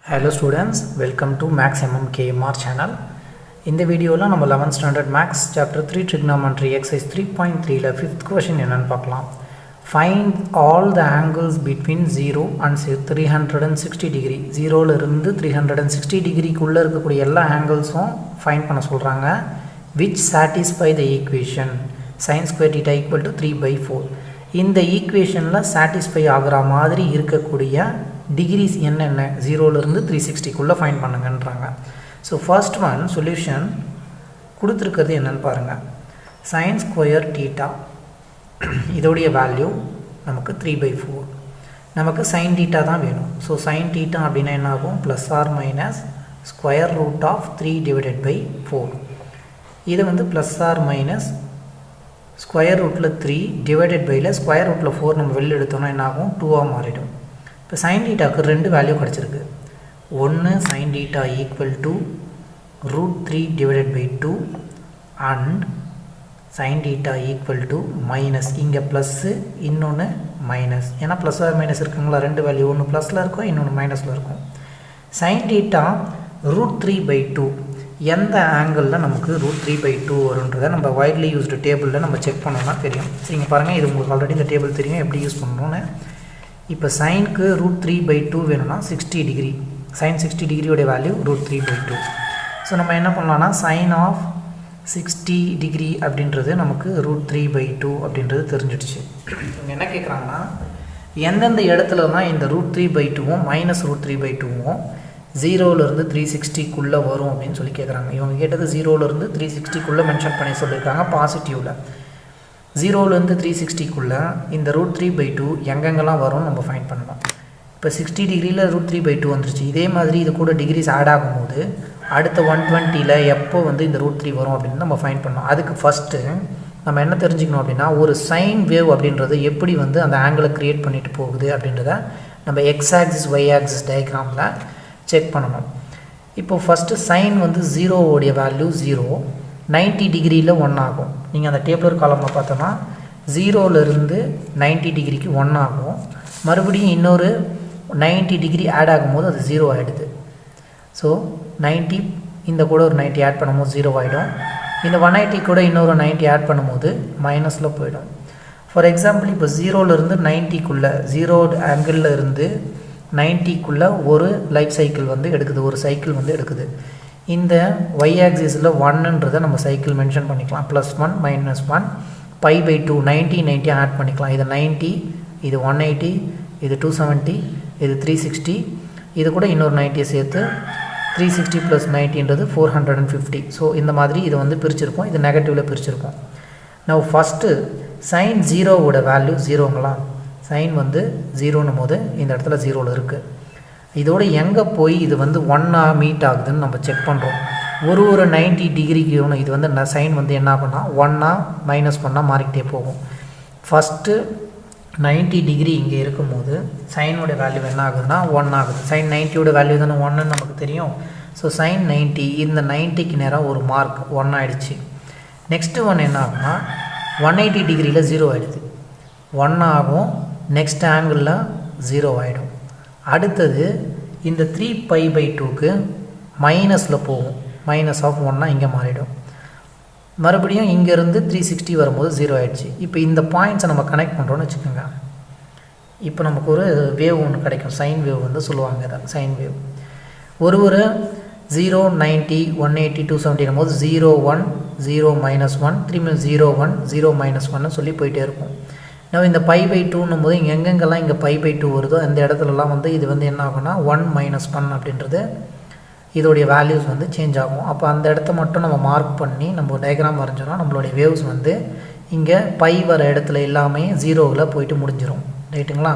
Hello students, welcome to mathsmmkmr channel. In the video la நம்ம 11th standard maths chapter-3 trigonometry exercise 3.3 la 5th question என்னன்னு பார்க்கலாம். Find all the angles between 0 and 360 degree. 0 ல இருந்து 360 degree குள்ள இருக்கக்கூடிய எல்லா angles-உம் find பண்ண சொல்றாங்க. Which satisfy the equation sin square theta equal to 3/4. இந்த ஈக்குவேஷன்ல satisfy ஆகுற மாதிரி இருக்கக்கூடிய டிகிரிஸ் என்னென்ன 0 இருந்து 360 குள்ள ஃபைண்ட் பண்ணுங்கன்றாங்க. ஸோ ஃபர்ஸ்ட் ஒன் சொல்யூஷன் கொடுத்துருக்கிறது என்னன்னு பாருங்கள். sin square theta இதோடைய வேல்யூ நமக்கு 3/4. நமக்கு sin theta தான் வேணும். ஸோ sin theta அப்படின்னா என்ன ஆகும், plus or minus square root of 3/4. இது வந்து ப்ளஸ் ஆர் மைனஸ் ஸ்கொயர் ரூட்டில் 3 டிவைடட் பையில் ஸ்கொயர் ரூட்டில் 4 நம்ம வெளில எடுத்தோம்னா என்ன ஆகும், 2ஆக மாறிடும். இப்போ sin thetaக்கு ரெண்டு வேல்யூ கிடச்சிருக்கு. ஒன்று sin theta equal to √3/2 and sin theta equal to minus, இங்கே ப்ளஸ்ஸு இன்னொன்று மைனஸ். ஏன்னா ப்ளஸ் ஆர் மைனஸ் இருக்குங்களா, ரெண்டு வேல்யூ, ஒன்று ப்ளஸில் இருக்கும் இன்னொன்று மைனஸில் இருக்கும். sin theta √3/2 எந்த ஆங்கிளில் நமக்கு √3/2 வருன்றதை நம்ம வைட்லி யூஸ்டு டேபிளில் நம்ம செக் பண்ணோம்னா தெரியும். இங்கே பாருங்கள், இது உங்களுக்கு ஆல்ரெடி இந்த டேபிள் தெரியும் எப்படி யூஸ் பண்ணணும்னு. இப்போ சைனுக்கு √3/2 வேணும்னா 60 டிகிரி, சைன் 60 டிகிரியோடைய வேல்யூ √3/2. ஸோ நம்ம என்ன பண்ணலாம்னா சைன் ஆஃப் 60 டிகிரி அப்படின்றது நமக்கு √3/2 அப்படின்றது தெரிஞ்சிடுச்சு. இவங்க என்ன கேட்குறாங்கன்னா, எந்தெந்த இடத்துல தான் இந்த √3/2வும் மைனஸ் √3/2வும் 0லேருந்து 360க்குள்ளே வரும் அப்படின்னு சொல்லி கேட்குறாங்க. இவங்க கேட்டது 0லேருந்து 360க்குள்ளே மென்ஷன் பண்ணி சொல்லியிருக்காங்க பாசிட்டிவில். 0லேருந்து 360க்குள்ளே இந்த √3/2 எங்கெங்கெல்லாம் வரும்னு நம்ம ஃபைண்ட் பண்ணலாம். இப்போ 60 டிகிரியில் √3/2 வந்துருச்சு. இதே மாதிரி இது கூட டிகிரிஸ் ஆட் ஆகும்போது அடுத்த 120ல் எப்போ வந்து இந்த √3 வரும் அப்படின்னு நம்ம ஃபைண்ட் பண்ணலாம். அதுக்கு ஃபஸ்ட்டு நம்ம என்ன தெரிஞ்சுக்கணும் அப்படின்னா, ஒரு சைன் வேவ் அப்படின்றது எப்படி வந்து அந்த ஆங்கிளை க்ரியேட் பண்ணிட்டு போகுது அப்படின்றத நம்ம எக்ஸ் ஆக்சிஸ் ஒய் ஆக்சிஸ் டயக்ராமில் செக் பண்ணணும். இப்போ ஃபஸ்ட்டு சைன் வந்து 0வோடைய வேல்யூ 0, 90 டிகிரியில் 1 ஆகும். நீங்கள் அந்த டேபிளர் காலமில் பார்த்தோன்னா 0லேருந்து 90 டிகிரிக்கு 1 ஆகும். மறுபடியும் இன்னொரு 90 டிகிரி ஆட் ஆகும்போது அது 0 ஆகிடுது. ஸோ 90 இந்த கூட ஒரு 90 ஆட் பண்ணும்போது 0 ஆகிடும். இந்த 180 கூட இன்னொரு 90 ஆட் பண்ணும்போது மைனஸில் போயிடும். ஃபார் எக்ஸாம்பிள் இப்போ 0லேருந்து 90க்குள்ளே 0 ஆங்கிளில் இருந்து 90க்குள்ளே ஒரு லைஃப் சைக்கிள் வந்து எடுக்குது, ஒரு சைக்கிள் வந்து எடுக்குது. இந்த ஒய் ஆக்சிஸில் 1ன்றதை நம்ம சைக்கிள் மென்ஷன் பண்ணிக்கலாம். +1 -1 π/2 90 ஆட் பண்ணிக்கலாம். இது 90, இது 180, இது 270, இது 360, இது கூட இன்னொரு 90 சேர்த்து 360 + 90ன்றது 450. ஸோ இந்த மாதிரி இது வந்து பிரிச்சிருக்கோம், இது நெகட்டிவில் பிரிச்சிருக்கோம். நான் ஃபஸ்ட்டு சைன் 0வோட வேல்யூ 0ங்களா, சைன் வந்து 0ன்னும் போது இந்த இடத்துல 0ல் இருக்குது. இதோடு எங்கே போய் இது வந்து 1ஆ மீட் ஆகுதுன்னு நம்ம செக் பண்ணுறோம். ஒரு 90 டிகிரிக்கு இது வந்து சைன் வந்து என்ன ஆகும்னா 1ஆ -1ஆ மாறிக்கிட்டே போகும். ஃபஸ்ட்டு 90 டிகிரி இங்கே இருக்கும்போது சைனோட வேல்யூ என்ன ஆகுதுன்னா 1 ஆகுது. சைன் 90யோட வேல்யூ தானே 1ன்னு நமக்கு தெரியும். ஸோ சைன் 90 இந்த 90க்கு நேரம் ஒரு மார்க் 1 ஆகிடுச்சு. நெக்ஸ்ட்டு ஒன் என்ன ஆகும்னா 180 டிகிரியில் 0 ஆகிடுது, 1 ஆகும். நெக்ஸ்ட் ஆங்கிளில் 0 ஆகிடும். அடுத்தது இந்த 3π/2க்கு மைனஸில் போகும், -1 இங்கே மாறிடும். மறுபடியும் இங்கேருந்து 360 வரும்போது 0 ஆகிடுச்சு. இப்போ இந்த பாயிண்ட்ஸை நம்ம கனெக்ட் பண்ணுறோன்னு வச்சுக்கோங்க. இப்போ நமக்கு ஒரு வேவ் ஒன்று கிடைக்கும், சைன் வேவ் வந்து சொல்லுவாங்க. இதான் சைன் வேவ். ஒரு 0, 90, 180, 270 போது 0, 1, 0, -1, திரும்பி 0, 1, 0, -1 சொல்லி போயிட்டே இருக்கும். நம்ம இந்த π/2ன்னும் போது எங்கெங்கெல்லாம் இங்கே π/2 வருதோ அந்த இடத்துலலாம் வந்து இது வந்து என்ன ஆகும்னா 1 - 1 அப்படின்றது இதோடைய வேல்யூஸ் வந்து சேஞ்ச் ஆகும். அப்போ அந்த இடத்த மட்டும் நம்ம மார்க் பண்ணி நம்ம டயக்ராம் வரைஞ்சோன்னா நம்மளுடைய வேவ்ஸ் வந்து இங்கே பை வர இடத்துல எல்லாமே 0வில் போயிட்டு முடிஞ்சிடும். ரைட்டுங்களா?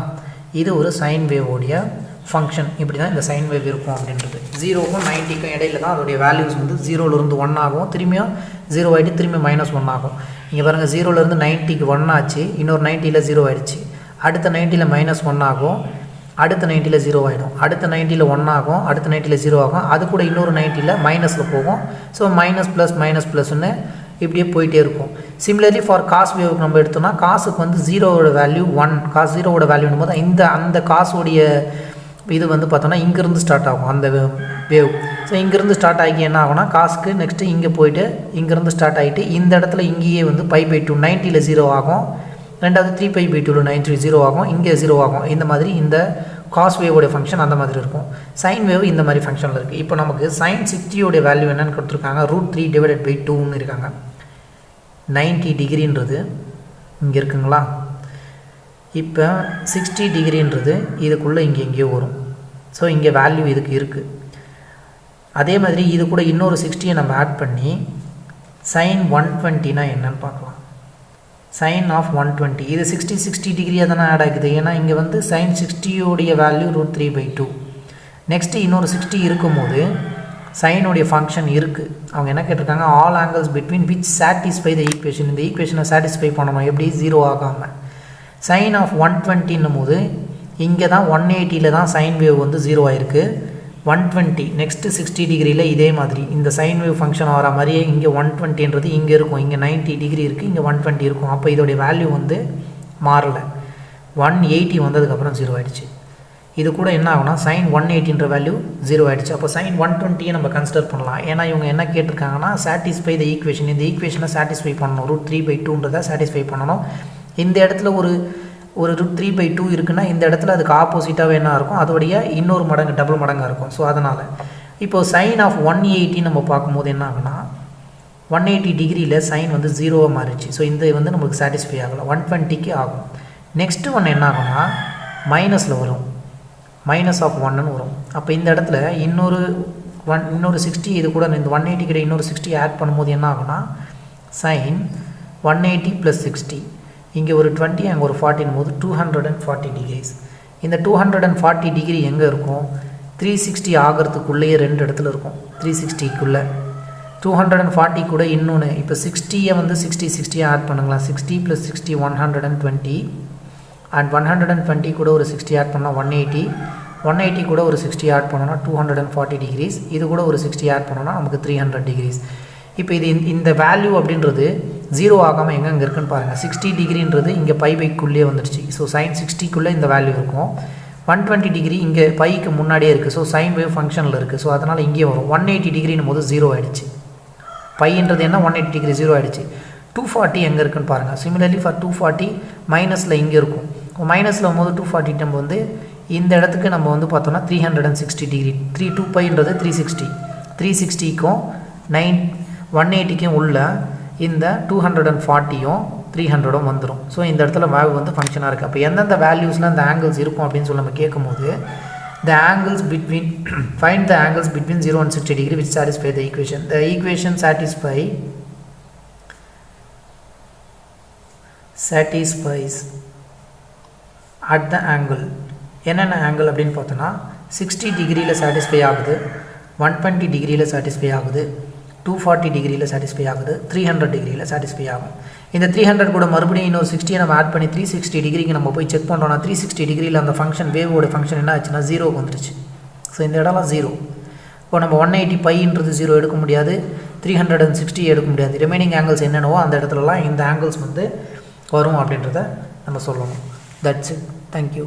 இது ஒரு சைன் வேவோடைய ஃபங்க்ஷன். இப்படி தான் இந்த சைன் வேவ் இருக்கும் அப்படின்றது. 0க்கும் 90க்கும் இடையில தான் அதோடைய வேல்யூஸ் வந்து 0லேருந்து 1 ஆகும், திரும்பியும் 0 ஆகிட்டு திரும்பி -1 ஆகும். இங்கே பாருங்கள், 0லேருந்து 90க்கு 1 ஆச்சு, இன்னொரு 90ல் 0 ஆகிடுச்சு. அடுத்த 90ல் -1 ஆகும், அடுத்த 90ல் 0 ஆகிடும், அடுத்த 90ல் 1 ஆகும், அடுத்த 90ல் 0 ஆகும், அது கூட இன்னொரு 90ல் மைனஸில் போகும். ஸோ +++ன்னு இப்படியே போயிட்டே இருக்கும். சிமிலர்லி ஃபார் காஸ் வேவ் நம்ம எடுத்தோம்னா காசுக்கு வந்து 0வோட வேல்யூ 1, காஸ் 0வோட வேல்யூன்னும் போது அந்த காசோடைய இது வந்து பார்த்தோன்னா இங்கேருந்து ஸ்டார்ட் ஆகும் அந்த வேவ். ஸோ இங்கேருந்து ஸ்டார்ட் ஆகி என்ன ஆகும்னா காஸ்க்கு நெக்ஸ்ட்டு இங்கே போயிட்டு இங்கேருந்து ஸ்டார்ட் ஆகிட்டு இந்த இடத்துல இங்கேயே வந்து π/2 90ல் 0 ஆகும். ரெண்டாவது 3π/2 90 0 ஆகும். இங்கே 0 ஆகும். இந்த மாதிரி இந்த காஸ் வேவோடைய ஃபங்க்ஷன் அந்த மாதிரி இருக்கும். சைன் வேவ் இந்த மாதிரி ஃபங்க்ஷனில் இருக்குது. இப்போ நமக்கு sin 60 வேல்யூ என்னென்னு கொடுத்துருக்காங்க, √3/2ன்னு இருக்காங்க. 90 டிகிரின்றது இங்கே இருக்குங்களா. இப்போ 60 டிகிரின்றது இதுக்குள்ளே இங்கே எங்கேயோ வரும். ஸோ இங்கே வேல்யூ இதுக்கு இருக்குது. அதே மாதிரி இது கூட இன்னொரு 60 நம்ம ஆட் பண்ணி sin 120னா என்னன்னு பார்க்கலாம். sin of 120 இது 60 டிகிரியாக தானே ஆட் ஆகுது. ஏன்னா இங்கே வந்து sin 60 வேல்யூ √3/2. நெக்ஸ்ட்டு இன்னொரு 60 இருக்கும்போது சைனுடைய ஃபங்க்ஷன் இருக்குது. அவங்க என்ன கேட்டிருக்காங்க, all angles between which satisfy the equation. இந்த ஈக்குவேஷனை சாட்டிஸ்ஃபை பண்ணணும் எப்படி, 0 ஆகாமல். sin of 120ன்னும் போது இங்கே தான் 180ல் தான் சைன் வேவ் வந்து 0 ஆயிருக்கு. 120 நெக்ஸ்ட்டு 60 டிகிரியில் இதே மாதிரி இந்த சைன் வேவ் ஃபங்க்ஷன் வர மாதிரியே இங்கே 120ன்றது இங்கே இருக்கும். இங்கே 90 டிகிரி இருக்குது, இங்கே 120 இருக்கும். அப்போ இதோடைய வேல்யூ வந்து மாறலை. 180 வந்ததுக்கப்புறம் 0 ஆகிடுச்சு. இது கூட என்ன ஆகுனா sin 180ன்ற வேல்யூ 0 ஆகிடுச்சு. அப்போ sin 120 நம்ம கன்சிடர் பண்ணலாம். ஏன்னா இவங்க என்ன கேட்டிருக்காங்கன்னா சாட்டிஸ்ஃபை த ஈக்குவேஷன். இந்த ஈக்குவேஷனை சாட்டிஸ்ஃபை பண்ணணும், √3/2ன்றதை சாட்டிஸ்ஃபை பண்ணணும். இந்த இடத்துல ஒரு √3/2 இருக்குன்னா இந்த இடத்துல அதுக்கு ஆப்போசிட்டாகவே என்ன இருக்கும், அதோடைய இன்னொரு மடங்கு டபுள் மடங்காக இருக்கும். ஸோ அதனால் இப்போது sin of 180 நம்ம பார்க்கும்போது என்ன ஆகுனா 180 டிகிரியில் சைன் வந்து 0வாக மாறிடுச்சு. ஸோ இந்த வந்து நம்மளுக்கு சாட்டிஸ்ஃபை ஆகலை, 120க்கு ஆகும். நெக்ஸ்ட்டு ஒன்று என்ன ஆகுனா மைனஸில் வரும், -1ன்னு வரும். அப்போ இந்த இடத்துல இன்னொரு 60 இது கூட இந்த 180 கிட்ட இன்னொரு 60 ஆட் பண்ணும்போது என்ன ஆகுனா sin 180 + 60 இங்கே ஒரு 20 அங்கே ஒரு 40 போது 240 டிகிரிஸ். இந்த 240 டிகிரி எங்கே இருக்கும், 360 ஆகிறதுக்குள்ளேயே ரெண்டு இடத்துல இருக்கும். 360க்குள்ளே 240 கூட இன்னொன்று. இப்போ 60 வந்து 60 ஆட் பண்ணுங்களா, 60 + 60 120 அண்ட் 120 கூட ஒரு 60 ஆட் பண்ணால் 180 கூட ஒரு 60 ஆட் பண்ணோன்னா 240 டிகிரிஸ். இது கூட ஒரு 60 ஆட் பண்ணோன்னா நமக்கு 300 டிகிரிஸ். இப்போ இது இந்த வேல்யூ அப்படின்றது 0 ஆகாமல் எங்கே இருக்குன்னு பாருங்கள். 60 டிகிரின்றது இங்கே π/க்குள்ளே வந்துடுச்சு. ஸோ sin 60க்குள்ளே இந்த வேல்யூ இருக்கும். 120 டிகிரி இங்கே πக்கு முன்னாடியே இருக்குது. ஸோ சைன் வேவ் ஃபங்க்ஷனில் இருக்குது. ஸோ அதனால் இங்கே வரும். 180 டிகிரின்னும் போது 0 ஆகிடுச்சு. πன்றது என்ன 180 டிகிரி 0 ஆகிடுச்சு. 240 எங்கே இருக்குன்னு பாருங்கள். சிமிலர்லி ஃபார் 240 மைனஸில் இங்கே இருக்கும். மைனஸில் போது 240 நம்ம வந்து இந்த இடத்துக்கு நம்ம வந்து பார்த்தோம்னா 360 டிகிரி. 2πன்றது 360. 360க்கும் 180க்கும் உள்ள இந்த 240யும் 300ம் வந்துடும். ஸோ இந்த இடத்துல வேல்யூ வந்து ஃபங்க்ஷனாக இருக்குது. அப்போ எந்தெந்த வேல்யூஸில் அந்த ஆங்கிள்ஸ் இருக்கும் அப்படின்னு சொல்லி நம்ம கேட்கும்போது the angles between find the angles between 0 and 60 degree which satisfy the equation. The equation satisfies at the angle. என்னென்ன ஆங்கிள் அப்படின்னு பார்த்தோன்னா 60 டிகிரியில் சாட்டிஸ்ஃபை ஆகுது, 120 டிகிரியில் சாட்டிஸ்ஃபை ஆகுது, 240 டிகிரியில் சாட்டிஸ்ஃபை ஆகுது, 300 டிகிரியில் சாட்டிஸ்ஃபை ஆகும். இந்த 300 கூட மறுபடியும் இன்னொரு 60 நம்ம ஆட் பண்ணி 360 டிகிரிக்கு நம்ம போய் செக் பண்ணுறோம்னா 360 டிகிரியில் அந்த ஃபங்க்ஷன் வேவோட ஃபங்க்ஷன் என்ன ஆச்சுன்னா 0க்கு வந்துருச்சு. ஸோ இந்த இடம்லாம் 0. இப்போ நம்ம 180 πன்றது 0 எடுக்க முடியாது, 360 எடுக்க முடியாது. ரிமைனிங் ஆங்கிள்ஸ் என்னென்னவோ அந்த இடத்துலலாம் இந்த ஆங்கிள்ஸ் வந்து வரும் அப்படின்றத நம்ம சொல்லணும். That's it. தேங்க்யூ.